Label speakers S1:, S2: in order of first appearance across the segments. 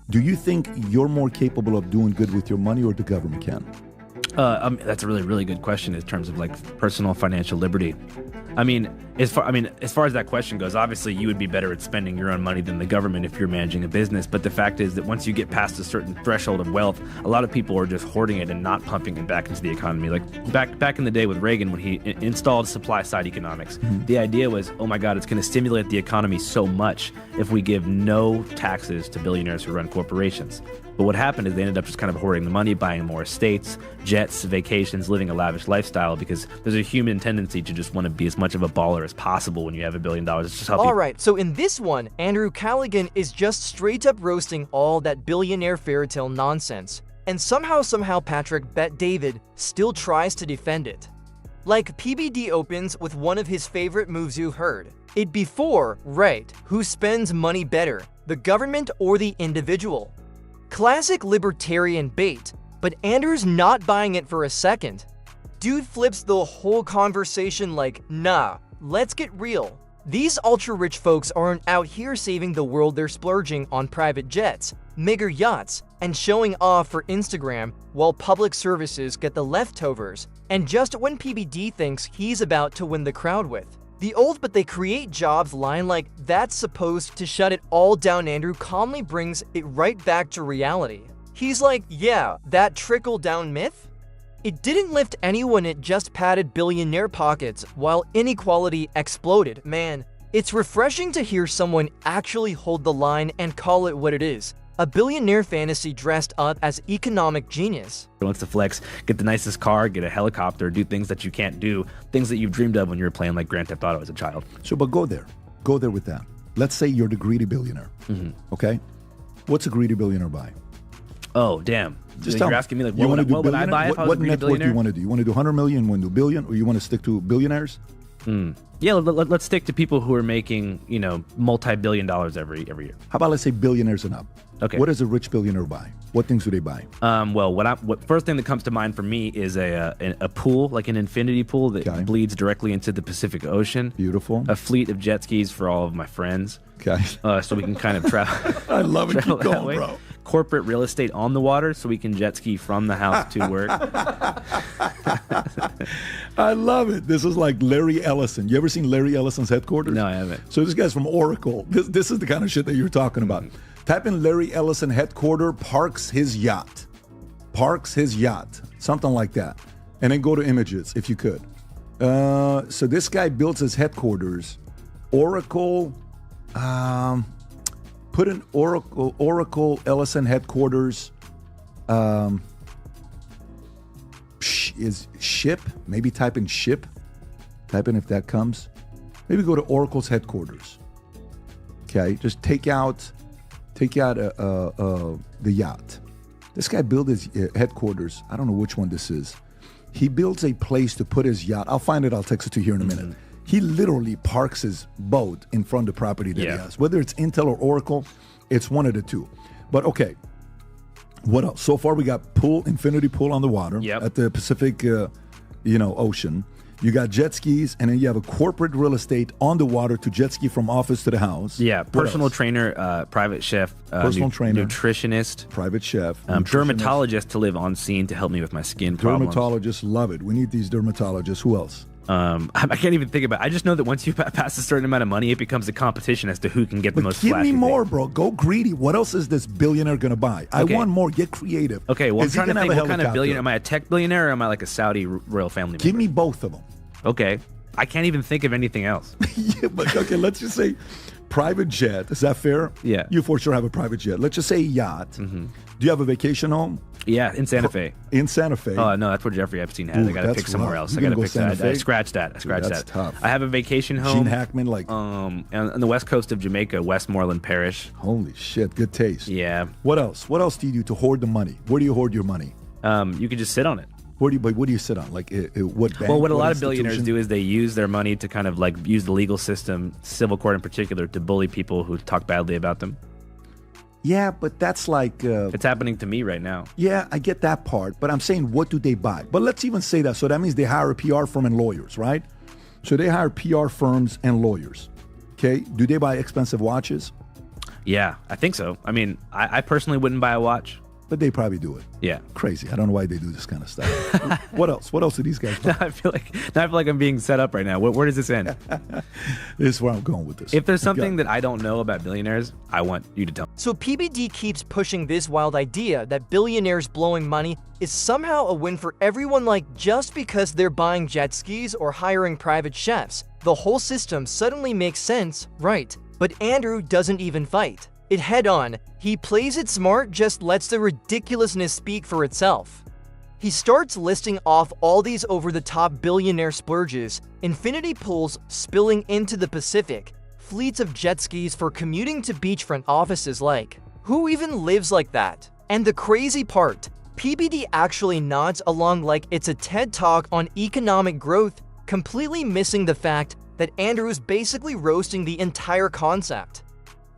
S1: Do you think you're more capable of doing good with your money, or the government can?
S2: That's a really, really good question in terms of like personal financial liberty. I mean, as far as that question goes, obviously you would be better at spending your own money than the government if you're managing a business. But the fact is that once you get past a certain threshold of wealth, a lot of people are just hoarding it and not pumping it back into the economy. Like back in the day with Reagan, when he installed supply side economics, the idea was, oh my God, it's going to stimulate the economy so much if we give no taxes to billionaires who run corporations. But what happened is they ended up just kind of hoarding the money, buying more estates, jets, vacations, living a lavish lifestyle, because there's a human tendency to just want to be as much of a baller as possible when you have $1 billion. It's just how
S3: all right, so in this one, Andrew Callaghan is just straight up roasting all that billionaire fairy tale nonsense. And somehow Patrick Bet David still tries to defend it. Like PBD opens with one of his favorite moves you heard. It before, right, who spends money better, the government or the individual? Classic libertarian bait, but Andrew's not buying it for a second. Dude flips the whole conversation like, nah, let's get real. These ultra-rich folks aren't out here saving the world, they're splurging on private jets, mega yachts, and showing off for Instagram while public services get the leftovers, and just when PBD thinks he's about to win the crowd with. The old "but they create jobs" line like that's supposed to shut it all down, Andrew calmly brings it right back to reality. He's like, yeah, that trickle-down myth? It didn't lift anyone, it just padded billionaire pockets while inequality exploded. Man, it's refreshing to hear someone actually hold the line and call it what it is. A billionaire fantasy dressed up as economic genius.
S2: Wants to flex, get the nicest car, get a helicopter, do things that you can't do, things that you've dreamed of when you were playing like Grand Theft Auto as a child.
S1: So, but go there with that. Let's say you're the greedy billionaire, okay? What's a greedy billionaire buy?
S2: Oh, damn.
S1: Just
S2: You're
S1: tell me.
S2: asking me like,
S1: You
S2: what
S1: wanna do
S2: would I buy if I was
S1: what
S2: a greedy
S1: net worth do
S2: billionaire?
S1: you want to do? You want to do 100 million, you want to do billion, or you want to stick to billionaires?
S2: Yeah, let's stick to people who are making, multi-billion dollars every year.
S1: How about let's say billionaires and up?
S2: Okay.
S1: What does a rich billionaire buy? What things do they buy?
S2: Well, what first thing that comes to mind for me is a pool, like an infinity pool that bleeds directly into the Pacific Ocean.
S1: Beautiful.
S2: A fleet of jet skis for all of my friends.
S1: Okay.
S2: So we can kind of travel.
S1: I love it. Keep going, bro.
S2: Corporate real estate on the water, so we can jet ski from the house to work.
S1: I love it. This is like Larry Ellison. You ever seen Larry Ellison's headquarters?
S2: No, I haven't.
S1: So this guy's from Oracle. This is the kind of shit that you're talking about. Type in Larry Ellison headquarter, parks his yacht. Something like that. And then go to images if you could. So this guy builds his headquarters. Oracle, put in Oracle Ellison headquarters. Is ship? Maybe type in ship. Type in if that comes. Maybe go to Oracle's headquarters. Okay, just take out the yacht. This guy built his headquarters. I don't know which one this is. He builds a place to put his yacht. I'll find it. I'll text it to you here in a minute. He literally parks his boat in front of the property that he has. Whether it's Intel or Oracle, it's one of the two. But okay, what else? So far we got infinity pool on the water at the Pacific, Ocean. You got jet skis, and then you have a corporate real estate on the water to jet ski from office to the house.
S2: Yeah, personal trainer, private chef,
S1: personal trainer,
S2: nutritionist,
S1: private chef,
S2: dermatologist to live on scene to help me with my skin problems.
S1: Dermatologists, love it. We need these dermatologists. Who else?
S2: I can't even think about it. I just know that once you pass a certain amount of money, it becomes a competition as to who can get the most
S1: give me more,
S2: thing.
S1: Bro. Go greedy. What else is this billionaire going to buy? Okay. I want more. Get creative.
S2: Okay, well, I'm trying to think, what kind of billionaire? Am I a tech billionaire or am I like a Saudi royal family member?
S1: Give me both of them.
S2: Okay. I can't even think of anything else.
S1: Yeah, but okay, let's just say private jet. Is that fair?
S2: Yeah.
S1: You for sure have a private jet. Let's just say yacht. Do you have a vacation home?
S2: Yeah, in Santa Fe.
S1: In Santa Fe.
S2: Oh, no, that's where Jeffrey Epstein had it. I got to pick somewhere else. I got to pick that. I scratched that.
S1: That's tough.
S2: I have a vacation home.
S1: Gene Hackman,
S2: on the west coast of Jamaica, Westmoreland Parish.
S1: Holy shit, good taste.
S2: Yeah.
S1: What else? What else do you do to hoard the money? Where do you hoard your money?
S2: You can just sit on it.
S1: What do you sit on? Like what bank?
S2: Well, what a lot of billionaires do is they use their money to kind of like use the legal system, civil court in particular, to bully people who talk badly about them.
S1: Yeah, but that's like...
S2: it's happening to me right now.
S1: Yeah, I get that part, but I'm saying, what do they buy? But let's even say that. So that means they hire a PR firm and lawyers, right? So they hire PR firms and lawyers. Okay, do they buy expensive watches?
S2: Yeah, I think so. I mean, I personally wouldn't buy a watch.
S1: But they probably do it.
S2: Yeah.
S1: Crazy. I don't know why they do this kind of stuff. What else? What else do these guys do?
S2: I feel like I'm being set up right now. Where does this end?
S1: This is where I'm going with this.
S2: If there's something that I don't know about billionaires, I want you to tell me.
S3: So PBD keeps pushing this wild idea that billionaires blowing money is somehow a win for everyone, like just because they're buying jet skis or hiring private chefs. The whole system suddenly makes sense, right? But Andrew doesn't even fight it head on. He plays it smart, just lets the ridiculousness speak for itself. He starts listing off all these over-the-top billionaire splurges, infinity pools spilling into the Pacific, fleets of jet skis for commuting to beachfront offices. Like, who even lives like that? And the crazy part, PBD actually nods along like it's a TED Talk on economic growth, completely missing the fact that Andrew's basically roasting the entire concept.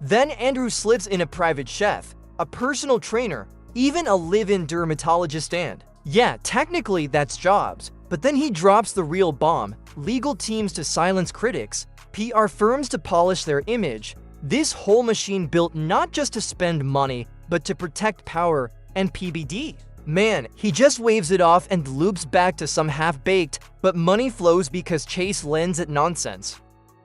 S3: Then Andrew slips in a private chef, a personal trainer, even a live-in dermatologist, and yeah, technically that's jobs, but then he drops the real bomb: legal teams to silence critics, PR firms to polish their image. This whole machine built not just to spend money, but to protect power and PBD. Man, he just waves it off and loops back to some half-baked, but money flows because Chase lends it nonsense.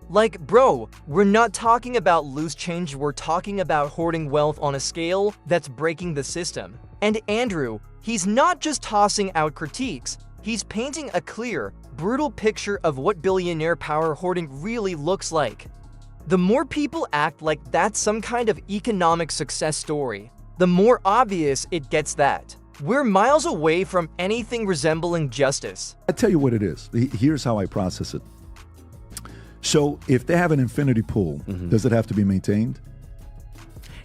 S3: Like, bro, we're not talking about loose change, we're talking about hoarding wealth on a scale that's breaking the system. And Andrew, he's not just tossing out critiques, he's painting a clear, brutal picture of what billionaire power hoarding really looks like. The more people act like that's some kind of economic success story, the more obvious it gets that we're miles away from anything resembling justice.
S1: I tell you what it is. Here's how I process it. So if they have an infinity pool, does it have to be maintained?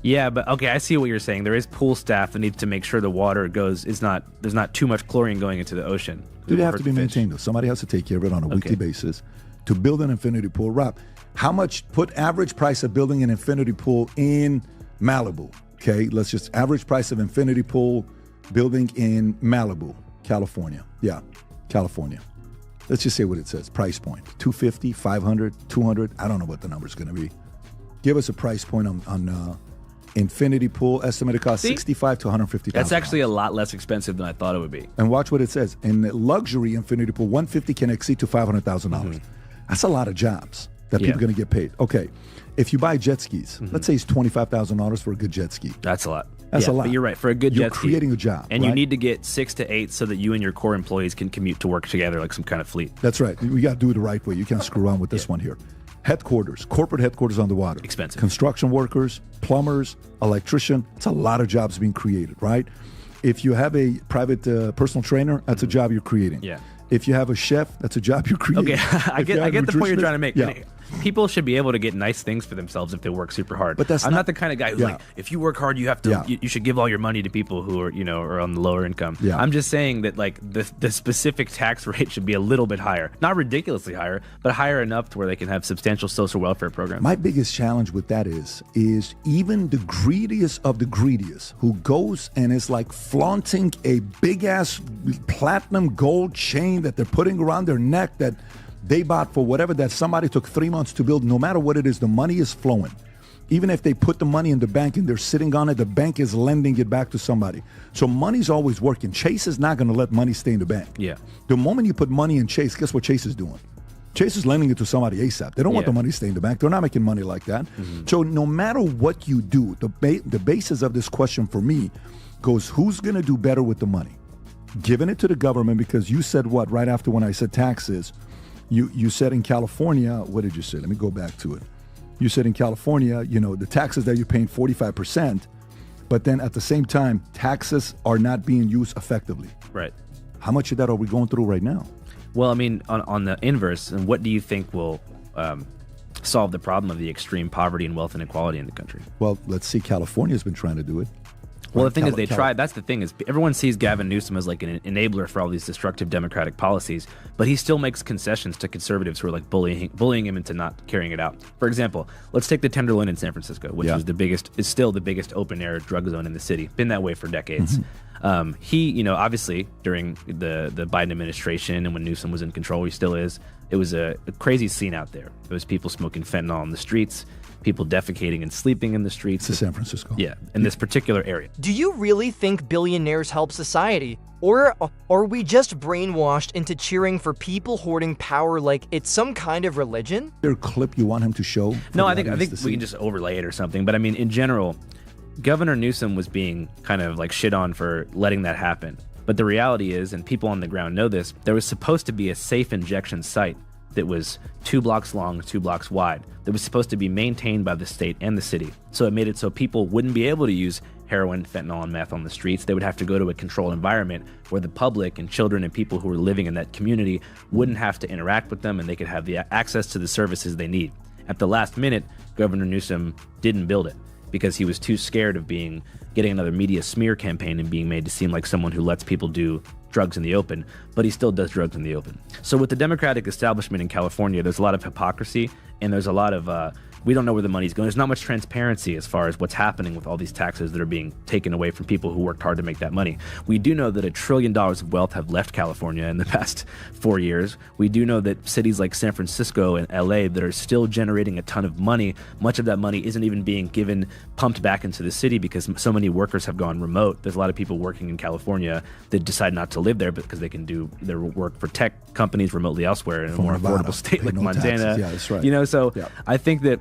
S2: Yeah, but okay, I see what you're saying. There is pool staff that needs to make sure the water there's not too much chlorine going into the ocean.
S1: Do they have to be maintained though? Somebody has to take care of it on a weekly basis. To build an infinity pool, Rob, put average price of building an infinity pool in Malibu. Okay, let's just average price of infinity pool building in Malibu, California. Yeah, California. Let's just say what it says. Price point, $250, $500, $200. I don't know what the number's going to be. Give us a price point on infinity pool. Estimated cost $65,000 to $150,000.
S2: That's actually a lot less expensive than I thought it would be.
S1: And watch what it says. In the luxury infinity pool, $150 can exceed to $500,000. That's a lot of jobs that people are going to get paid. Okay, if you buy jet skis, let's say it's $25,000 for a good jet ski.
S2: That's a lot.
S1: That's a lot.
S2: But you're right. For a good jet ski,
S1: you're creating a job.
S2: And you need to get 6 to 8 so that you and your core employees can commute to work together like some kind of fleet.
S1: That's right. We got to do it the right way. You can't screw around with this one here. Headquarters, corporate headquarters on the water.
S2: Expensive.
S1: Construction workers, plumbers, electrician. It's a lot of jobs being created, right? If you have a private personal trainer, that's a job you're creating.
S2: Yeah.
S1: If you have a chef, that's a job you're creating.
S2: Okay, I get the point you're trying to make.
S1: Yeah.
S2: People should be able to get nice things for themselves if they work super hard.
S1: But
S2: I'm not the kind of guy who's like, if you work hard, you have to. You should give all your money to people who are, are on the lower income.
S1: Yeah.
S2: I'm just saying that like the specific tax rate should be a little bit higher, not ridiculously higher, but higher enough to where they can have substantial social welfare programs.
S1: My biggest challenge with that is even the greediest of the greediest who goes and is like flaunting a big ass platinum gold chain that they're putting around their neck that they bought for whatever that somebody took 3 months to build. No matter what it is, the money is flowing. Even if they put the money in the bank and they're sitting on it, the bank is lending it back to somebody. So money's always working. Chase is not going to let money stay in the bank.
S2: Yeah.
S1: The moment you put money in Chase, guess what Chase is doing? Chase is lending it to somebody ASAP. They don't want the money to stay in the bank. They're not making money like that. So no matter what you do, the basis of this question for me goes, who's going to do better with the money? Giving it to the government, because you said what right after when I said taxes, you said in California, what did you say? Let me go back to it. You said in California, the taxes that you're paying 45%, but then at the same time, taxes are not being used effectively.
S2: Right.
S1: How much of that are we going through right now?
S2: Well, I mean, on the inverse, and what do you think will solve the problem of the extreme poverty and wealth inequality in the country?
S1: Well, let's see. California's been trying to do it.
S2: Well, the thing is, they tried. That's the thing is, everyone sees Gavin Newsom as like an enabler for all these destructive democratic policies, but he still makes concessions to conservatives who are like bullying him into not carrying it out. For example, let's take the Tenderloin in San Francisco, which is still the biggest open air drug zone in the city. Been that way for decades. He, obviously during the Biden administration and when Newsom was in control, he still is. It was a crazy scene out there. It was people smoking fentanyl on the streets. people defecating and sleeping in the streets.
S1: It's San Francisco.
S2: Yeah, in this particular area.
S3: Do you really think billionaires help society? Or are we just brainwashed into cheering for people hoarding power like it's some kind of religion?
S1: Is there a clip you want him to show?
S2: No, I think we can just overlay it or something. But I mean, in general, Governor Newsom was being kind of like shit on for letting that happen. But the reality is, and people on the ground know this, there was supposed to be a safe injection site that was 2 blocks long, 2 blocks wide, that was supposed to be maintained by the state and the city. So it made it so people wouldn't be able to use heroin, fentanyl, and meth on the streets. They would have to go to a controlled environment where the public and children and people who were living in that community wouldn't have to interact with them, and they could have the access to the services they need. At the last minute, Governor Newsom didn't build it because he was too scared of getting another media smear campaign and being made to seem like someone who lets people do drugs in the open, but he still does drugs in the open. So with the Democratic establishment in California, there's a lot of hypocrisy, and there's a lot of we don't know where the money's going. There's not much transparency as far as what's happening with all these taxes that are being taken away from people who worked hard to make that money. We do know that $1 trillion of wealth have left California in the past 4 years. We do know that cities like San Francisco and LA that are still generating a ton of money, much of that money isn't even being pumped back into the city because so many workers have gone remote. There's a lot of people working in California that decide not to live there because they can do their work for tech companies remotely elsewhere in a more affordable state like Montana.
S1: Taxes. Yeah, that's right.
S2: So I think that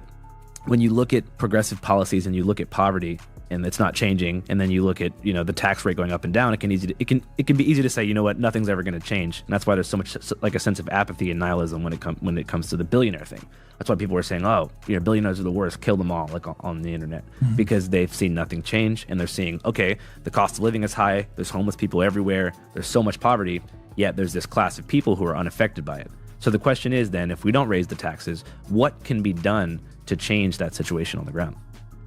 S2: when you look at progressive policies and you look at poverty and it's not changing, and then you look at the tax rate going up and down, it can be easy to say, you know what, nothing's ever going to change, and that's why there's so much like a sense of apathy and nihilism when it comes to the billionaire thing. That's why people are saying, oh, billionaires are the worst, kill them all, like on the internet, because they've seen nothing change, and they're seeing, okay, the cost of living is high, there's homeless people everywhere, there's so much poverty, yet there's this class of people who are unaffected by it. So the question is then, if we don't raise the taxes, what can be done to change that situation on the ground?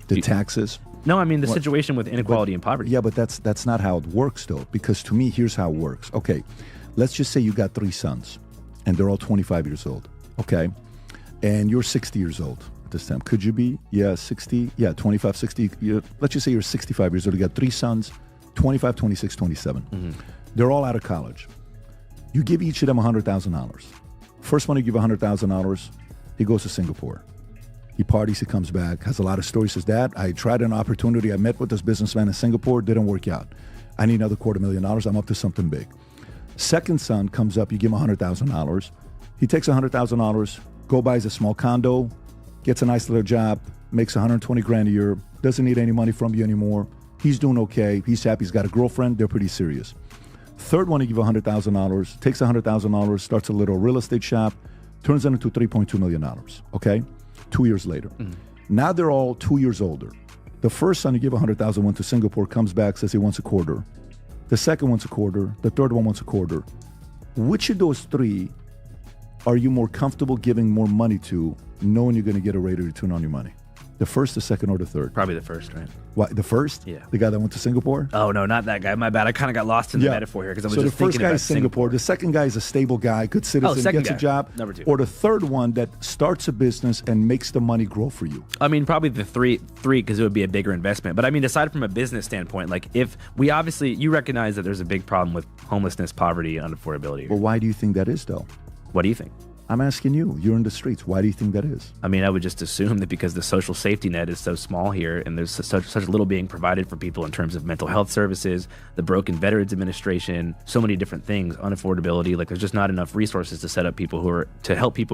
S1: The taxes?
S2: No, I mean the situation with inequality and poverty.
S1: Yeah, but that's not how it works, though. Because to me, here's how it works. Okay, let's just say you got 3 sons, and they're all 25 years old. Okay, and you're 60 years old at this time. Could you be? Yeah, 60. Yeah, 25, 60. Let's just say you're 65 years old. You got 3 sons, 25, 26, 27. They're all out of college. You give each of them $100,000. First one you give $100,000, he goes to Singapore. He parties, he comes back, has a lot of stories. Says, Dad, I tried an opportunity. I met with this businessman in Singapore, didn't work out. I need another $250,000. I'm up to something big. Second son comes up, you give him $100,000. He takes $100,000, go buys a small condo, gets a nice little job, makes $120,000 a year, doesn't need any money from you anymore. He's doing okay. He's happy. He's got a girlfriend. They're pretty serious. Third one, you give $100,000, takes $100,000, starts a little real estate shop, turns it into $3.2 million, okay? 2 years later. Now they're all 2 years older. The first son you give $100,000 went to Singapore, comes back, says he wants a quarter. The second wants a quarter. The third one wants a quarter. Which of those 3 are you more comfortable giving more money to, knowing you're going to get a rate of return on your money? The first, the second, or the third?
S2: Probably the first, right?
S1: What, the first?
S2: Yeah.
S1: The guy that went to Singapore?
S2: Oh, no, not that guy. My bad. I kind of got lost in the metaphor here because I was just thinking about
S1: the first guy is Singapore. The second guy is a stable guy, good citizen, gets a job.
S2: Number 2.
S1: Or the third one that starts a business and makes the money grow for you.
S2: I mean, probably the three because it would be a bigger investment. But I mean, aside from a business standpoint, like if we obviously, you recognize that there's a big problem with homelessness, poverty, and unaffordability.
S1: Well, why do you think that is, though?
S2: What do you think?
S1: I'm asking you. You're in the streets. Why do you think that is?
S2: I mean, I would just assume that because the social safety net is so small here and there's such little being provided for people in terms of mental health services, the broken Veterans Administration, so many different things, unaffordability, like there's just not enough resources to help people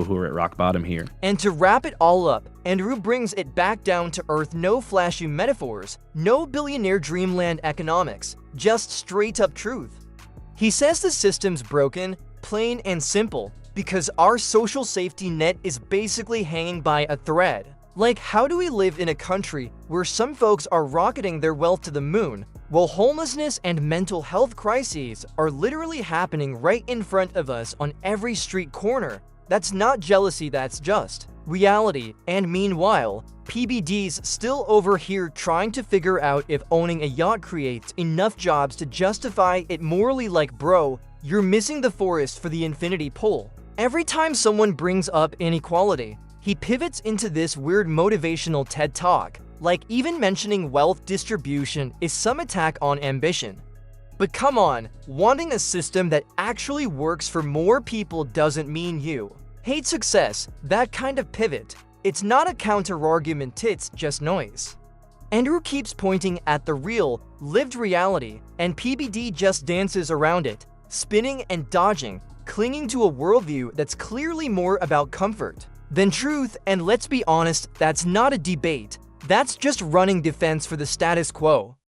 S2: who are at rock bottom here.
S3: And to wrap it all up, Andrew brings it back down to earth, no flashy metaphors, no billionaire dreamland economics, just straight up truth. He says the system's broken, plain and simple, because our social safety net is basically hanging by a thread. Like, how do we live in a country where some folks are rocketing their wealth to the moon, while homelessness and mental health crises are literally happening right in front of us on every street corner? That's not jealousy, that's just reality. And meanwhile, PBD'S still over here trying to figure out if owning a yacht creates enough jobs to justify it morally. Like, bro, you're missing the forest for the infinity pool. Every time someone brings up inequality, he pivots into this weird motivational TED talk, like even mentioning wealth distribution is some attack on ambition. But come on, wanting a system that actually works for more people doesn't mean you hate success. That kind of pivot It's not a counter-argument, it's just noise. Andrew keeps pointing at the real, lived reality, and PBD just dances around it, spinning and dodging, clinging to a worldview that's clearly more about comfort than truth, and let's be honest, that's not a debate. That's just running defense for the status quo.